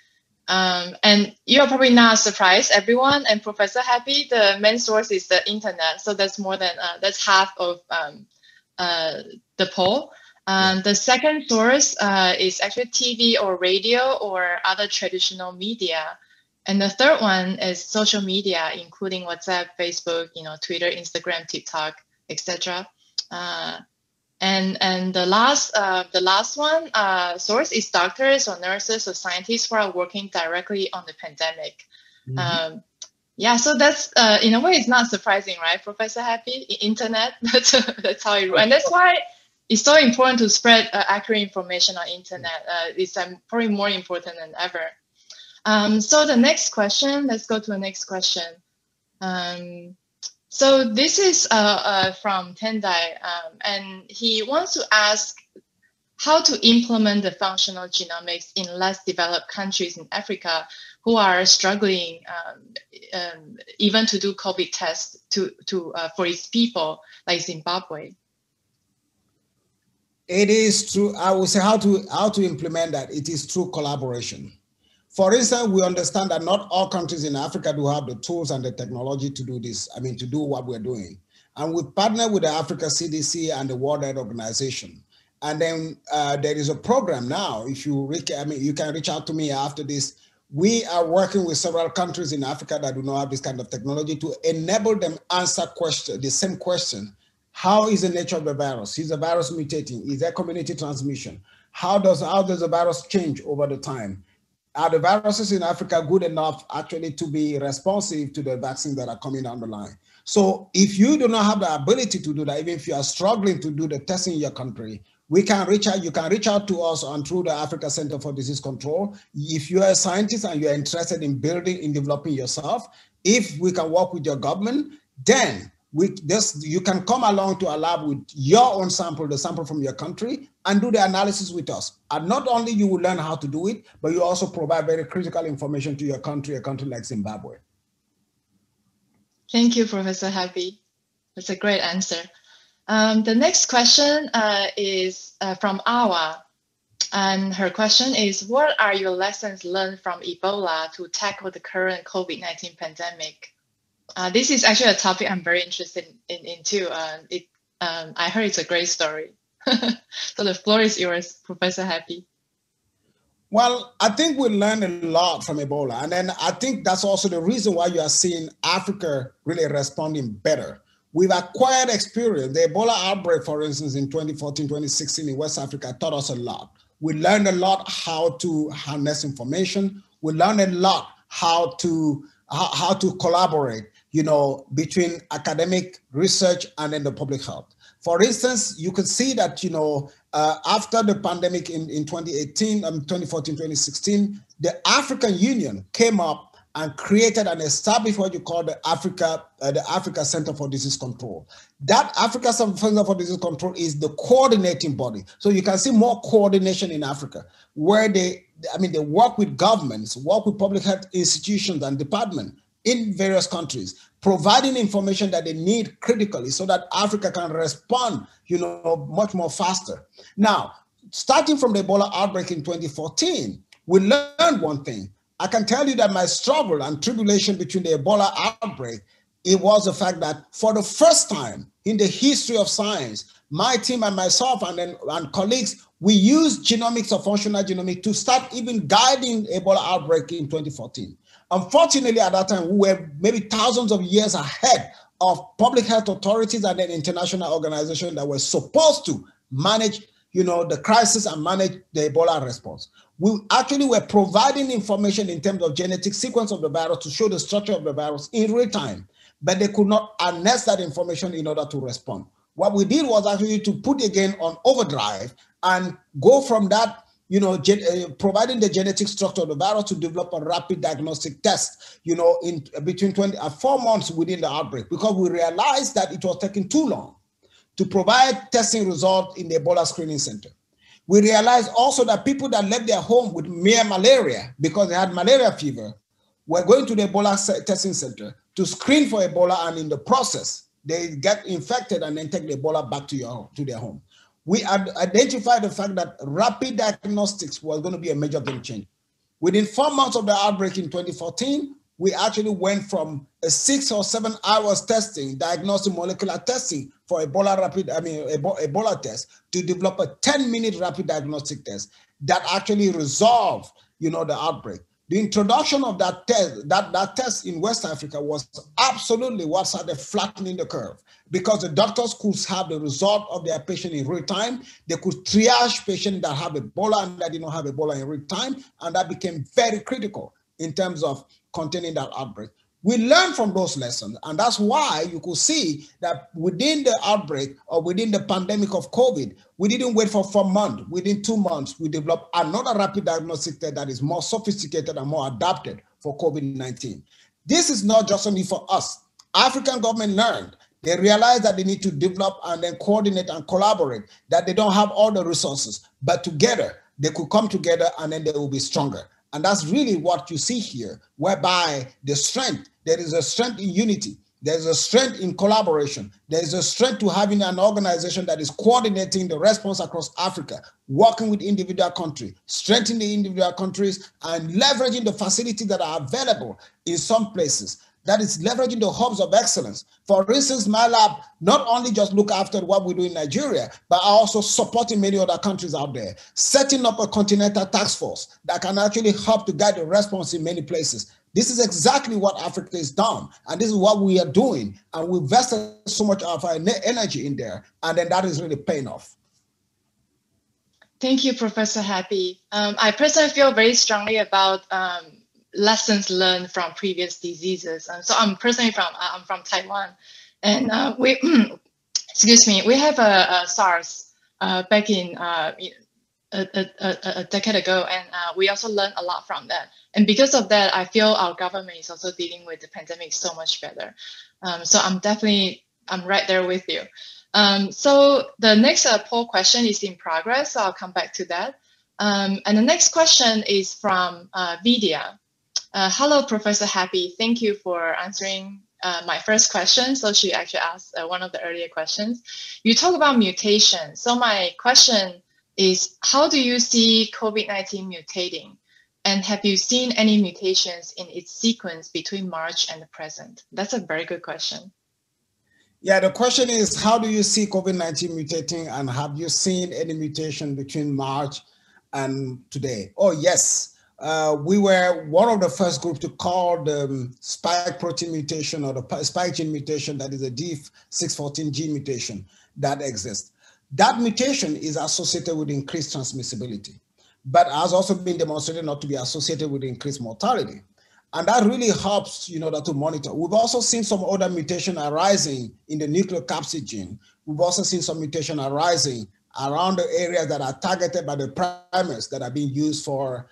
And you're probably not surprised, everyone. And Professor Happi, the main source is the internet. So that's more than that's half of the poll. The second source is actually TV or radio or other traditional media. And the third one is social media, including WhatsApp, Facebook, Twitter, Instagram, TikTok, etc. And the last one source is doctors or nurses or scientists who are working directly on the pandemic. Mm-hmm. So that's in a way it's not surprising, right, Professor Happi? Internet, that's how it. And that's why it's so important to spread accurate information on internet. It's probably more important than ever. So the next question, let's go to the next question. So this is from Tendai, and he wants to ask how to implement the functional genomics in less developed countries in Africa who are struggling even to do COVID tests for its people, like Zimbabwe. It is true. I would say how to implement that. It is through collaboration. For instance, we understand that not all countries in Africa do have the tools and the technology to do this, to do what we're doing. And we partner with the Africa CDC and the World Health Organization. And then there is a program now. If you, you can reach out to me after this. We are working with several countries in Africa that do not have this kind of technology to enable them answer the same question. How is the nature of the virus? Is the virus mutating? Is there community transmission? How does the virus change over the time? Are the viruses in Africa good enough actually to be responsive to the vaccines that are coming down the line? So if you do not have the ability to do that, even if you are struggling to do the testing in your country, you can reach out to us and through the Africa Center for Disease Control. If you are a scientist and you're interested in developing yourself, if we can work with your government, then you can come along to a lab with your own sample, the sample from your country, and do the analysis with us. And not only you will learn how to do it, but you also provide very critical information to your country, a country like Zimbabwe. Thank you, Professor Happi. That's a great answer. The next question is from Awa. And her question is, what are your lessons learned from Ebola to tackle the current COVID-19 pandemic? This is actually a topic I'm very interested in too. I heard it's a great story. So the floor is yours, Professor Happi. Well, I think we learned a lot from Ebola. And then I think that's also the reason why you are seeing Africa really responding better. We've acquired experience. The Ebola outbreak, for instance, in 2014, 2016 in West Africa taught us a lot. We learned a lot how to harness information. We learned a lot how to collaborate, between academic research and then the public health. For instance, you could see that, after the pandemic in 2018, 2014, 2016, the African Union came up and created and established what you call the Africa Center for Disease Control. That Africa Center for Disease Control is the coordinating body. So you can see more coordination in Africa, where they work with governments, work with public health institutions and departments in various countries, providing information that they need critically so that Africa can respond, much more faster. Now, starting from the Ebola outbreak in 2014, we learned one thing. I can tell you that my struggle and tribulation between the Ebola outbreak, it was the fact that for the first time in the history of science, my team and myself and colleagues, we used genomics of functional genomics to start even guiding Ebola outbreak in 2014. Unfortunately, at that time, we were maybe thousands of years ahead of public health authorities and then international organizations that were supposed to manage, the crisis and manage the Ebola response. We actually were providing information in terms of genetic sequence of the virus to show the structure of the virus in real time, but they could not harness that information in order to respond. What we did was actually to put again on overdrive and go from that, providing the genetic structure of the virus to develop a rapid diagnostic test, in between 4 months within the outbreak, because we realized that it was taking too long to provide testing results in the Ebola screening center. We realized also that people that left their home with mere malaria because they had malaria fever were going to the Ebola testing center to screen for Ebola, and in the process, they get infected and then take the Ebola back to their home. We had identified the fact that rapid diagnostics was going to be a major game changer. Within 4 months of the outbreak in 2014, we actually went from a 6 or 7 hours testing, diagnostic molecular testing for Ebola test, to develop a 10-minute rapid diagnostic test that actually resolved, the outbreak. The introduction of that test, that test in West Africa was absolutely what started flattening the curve, because the doctors could have the result of their patient in real time. They could triage patients that have Ebola and that did not have Ebola in real time, and that became very critical in terms of containing that outbreak. We learned from those lessons, and that's why you could see that within the outbreak or within the pandemic of COVID, we didn't wait for 4 months. Within 2 months, we developed another rapid diagnostic test that is more sophisticated and more adapted for COVID-19. This is not just only for us. African government learned. They realized that they need to develop and then coordinate and collaborate, that they don't have all the resources, but together, they could come together and then they will be stronger. And that's really what you see here, whereby there is a strength in unity, there's a strength in collaboration, there's a strength to having an organization that is coordinating the response across Africa, working with individual countries, strengthening the individual countries, and leveraging the facilities that are available in some places. That is leveraging the hubs of excellence. For instance, my lab not only just look after what we do in Nigeria, but are also supporting many other countries out there, setting up a continental task force that can actually help to guide the response in many places. This is exactly what Africa has done, and this is what we are doing, and we invested so much of our energy in there, and then that is really paying off. Thank you, Professor Happi. I personally feel very strongly about lessons learned from previous diseases. And so I'm personally from Taiwan, and we excuse me, we have a SARS back in a decade ago, and we also learned a lot from that. And because of that, I feel our government is also dealing with the pandemic so much better. So I'm right there with you. So the next poll question is in progress, so I'll come back to that. And the next question is from Vidya. Hello, Professor Happi. Thank you for answering my first question. So she actually asked one of the earlier questions. You talk about mutations. So my question is, how do you see COVID-19 mutating? And have you seen any mutations in its sequence between March and the present? That's a very good question. Yeah, the question is, how do you see COVID-19 mutating, and have you seen any mutation between March and today? Oh, yes. We were one of the first group to call the spike protein mutation, or the spike gene mutation, that is a D614 gene mutation that exists. That mutation is associated with increased transmissibility, but has also been demonstrated not to be associated with increased mortality. And that really helps, to monitor. We've also seen some other mutation arising in the nucleocapsid gene. We've also seen some mutation arising around the areas that are targeted by the primers that are being used for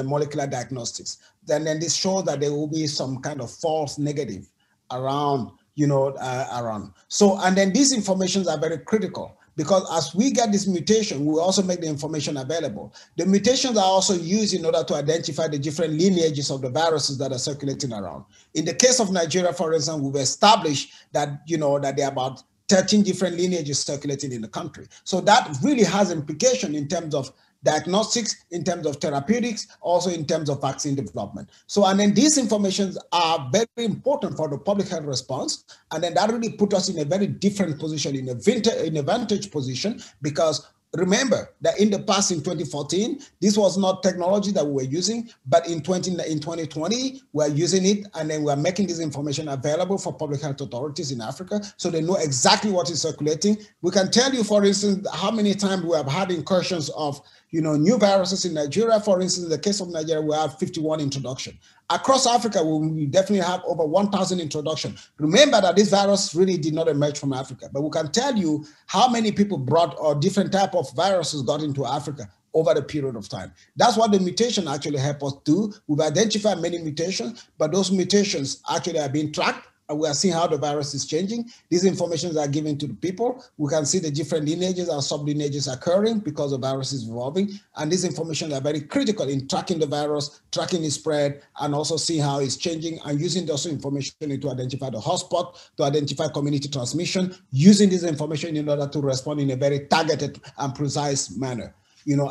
molecular diagnostics. Then this shows that there will be some kind of false negative around, around. So, and then these informations are very critical, because as we get this mutation, we also make the information available. The mutations are also used in order to identify the different lineages of the viruses that are circulating around. In the case of Nigeria, for instance, we've established that, that there are about 13 different lineages circulating in the country. So that really has implication in terms of diagnostics, in terms of therapeutics, also in terms of vaccine development. So, and then these informations are very important for the public health response. And then that really put us in a very different position, in a vantage position, because remember that in the past, in 2014, this was not technology that we were using, but in 2020, we're using it, and then we're making this information available for public health authorities in Africa, so they know exactly what is circulating. We can tell you, for instance, how many times we have had incursions of new viruses in Nigeria. For instance, in the case of Nigeria, we have 51 introduction. Across Africa, we definitely have over 1,000 introduction. Remember that this virus really did not emerge from Africa, but we can tell you how many people brought or different type of viruses got into Africa over the period of time. That's what the mutation actually help us do. We've identified many mutations, but those mutations actually are being tracked. And we are seeing how the virus is changing. These informations are given to the people. We can see the different lineages and sublineages occurring because the virus is evolving. And these information are very critical in tracking the virus, tracking its spread, and also seeing how it's changing, and using this information to identify the hotspot, to identify community transmission, using this information in order to respond in a very targeted and precise manner,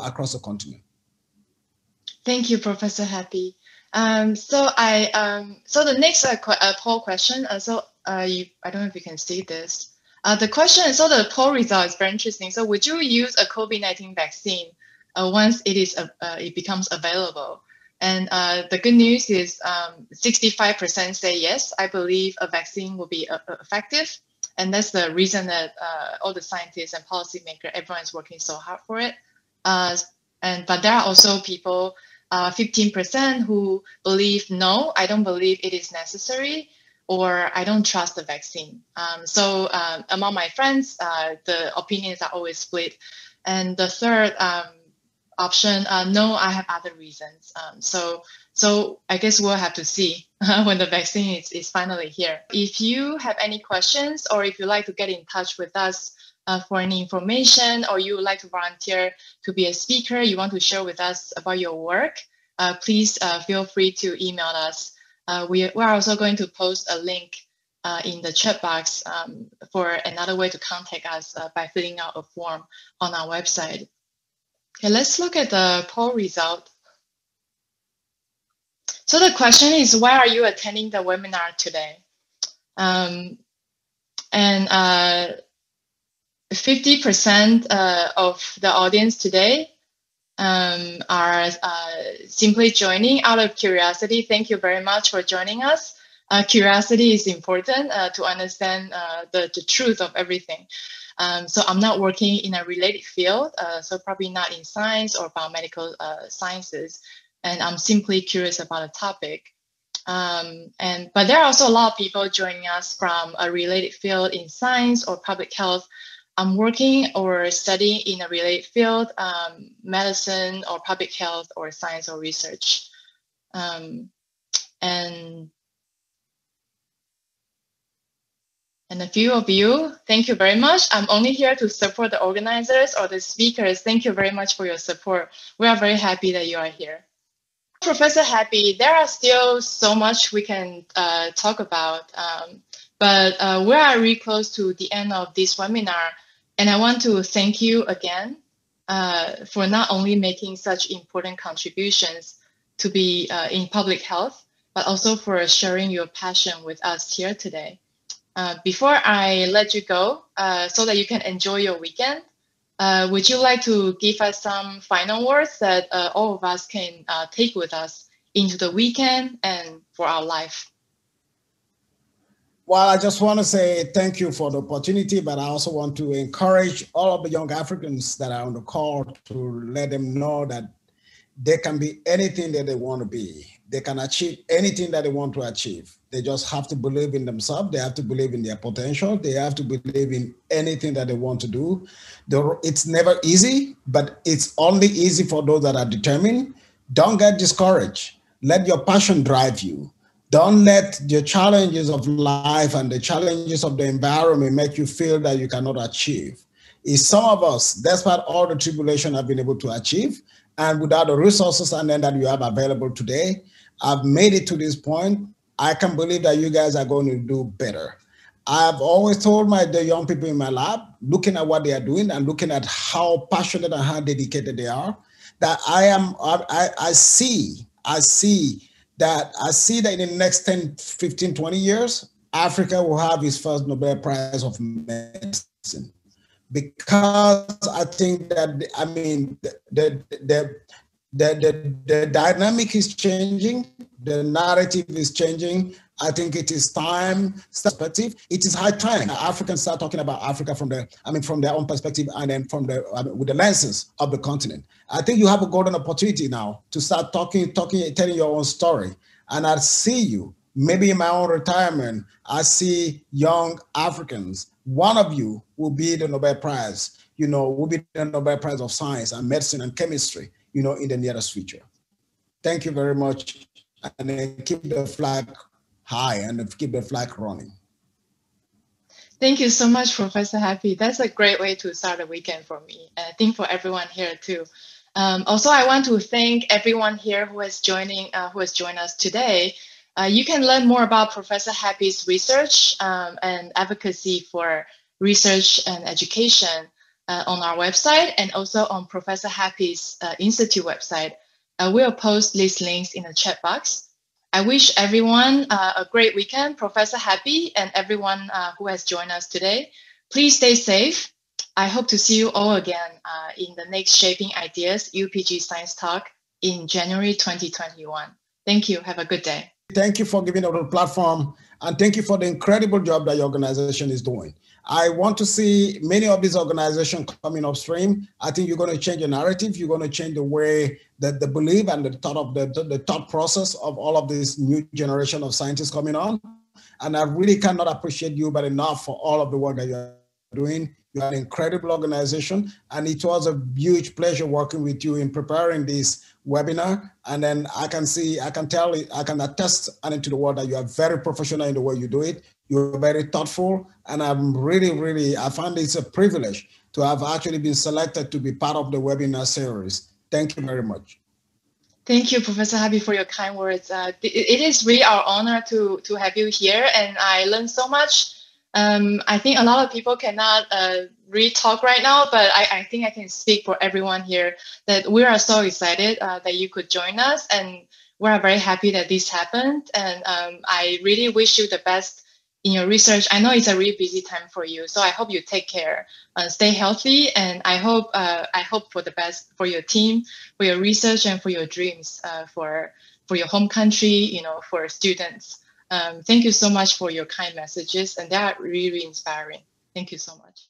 across the continent. Thank you, Professor Happi. So the next poll question. I don't know if you can see this. The question. So the poll result is very interesting. So would you use a COVID-19 vaccine once it becomes available? And the good news is 65% say yes. I believe a vaccine will be effective, and that's the reason that all the scientists and policymakers, everyone is working so hard for it. But there are also people. 15% who believe, no, I don't believe it is necessary, or I don't trust the vaccine. So among my friends, the opinions are always split. And the third option, no, I have other reasons. So I guess we'll have to see when the vaccine is finally here. If you have any questions, or if you'd like to get in touch with us for any information, or you would like to volunteer to be a speaker, you want to share with us about your work, please feel free to email us. We're also going to post a link in the chat box for another way to contact us by filling out a form on our website. Okay, let's look at the poll result. So the question is, why are you attending the webinar today? And 50% of the audience today are simply joining out of curiosity. Thank you very much for joining us. Curiosity is important to understand the truth of everything. So I'm not working in a related field, so probably not in science or biomedical sciences, and I'm simply curious about a topic. But there are also a lot of people joining us from a related field in science or public health. I'm working or studying in a related field, medicine or public health or science or research. And a few of you, thank you very much. I'm only here to support the organizers or the speakers. Thank you very much for your support. We are very happy that you are here. Professor Happi, there are still so much we can talk about, but we are really close to the end of this webinar. And I want to thank you again for not only making such important contributions to be in public health, but also for sharing your passion with us here today. Before I let you go, so that you can enjoy your weekend, would you like to give us some final words that all of us can take with us into the weekend and for our life? Well, I just want to say thank you for the opportunity, but I also want to encourage all of the young Africans that are on the call to let them know that they can be anything that they want to be. They can achieve anything that they want to achieve. They just have to believe in themselves. They have to believe in their potential. They have to believe in anything that they want to do. It's never easy, but it's only easy for those that are determined. Don't get discouraged. Let your passion drive you. Don't let the challenges of life and the challenges of the environment make you feel that you cannot achieve. is some of us, despite all the tribulation I've been able to achieve, and without the resources and then that you have available today, I've made it to this point. I can believe that you guys are going to do better. I've always told the young people in my lab, looking at what they are doing and looking at how passionate and how dedicated they are, that I see that in the next 10, 15, 20 years, Africa will have its first Nobel Prize of Medicine. Because I think that, I mean, the dynamic is changing, the narrative is changing. I think it is time, perspective. It is high time Africans start talking about Africa from their own perspective, and then with the lenses of the continent. I think you have a golden opportunity now to start telling your own story. And I see you, maybe in my own retirement, I see young Africans. One of you will be the Nobel Prize, will be the Nobel Prize of Science and Medicine and Chemistry, in the nearest future. Thank you very much. And then keep the flag high and keep the flag running. Thank you so much, Professor Happi. That's a great way to start a weekend for me, and I think for everyone here too. Also, I want to thank everyone here who has joined us today. You can learn more about Professor Happi's research and advocacy for research and education on our website, and also on Professor Happi's Institute website. We'll post these links in the chat box. I wish everyone a great weekend, Professor Happi, and everyone who has joined us today. Please stay safe. I hope to see you all again in the next Shaping Ideas UPG Science Talk in January 2021. Thank you. Have a good day. Thank you for giving us the platform, and thank you for the incredible job that your organization is doing. I want to see many of these organizations coming upstream. I think you're going to change the narrative. You're going to change the way that the belief and the thought process of all of this new generation of scientists coming on. And I really cannot appreciate you but enough for all of the work that you're doing. You're an incredible organization, and it was a huge pleasure working with you in preparing this webinar. And then I can attest to the world that you are very professional in the way you do it. You're very thoughtful, and I'm really, I find it's a privilege to have actually been selected to be part of the webinar series. Thank you very much. Thank you, Professor Happi, for your kind words. It is really our honor to have you here, and I learned so much. I think a lot of people cannot really talk right now, but I think I can speak for everyone here that we are so excited that you could join us, and we're very happy that this happened. And I really wish you the best in your research. I know it's a really busy time for you, so I hope you take care, stay healthy, and I hope for the best for your team, for your research, and for your dreams, for your home country, for students. Thank you so much for your kind messages, and they are really, really inspiring. Thank you so much.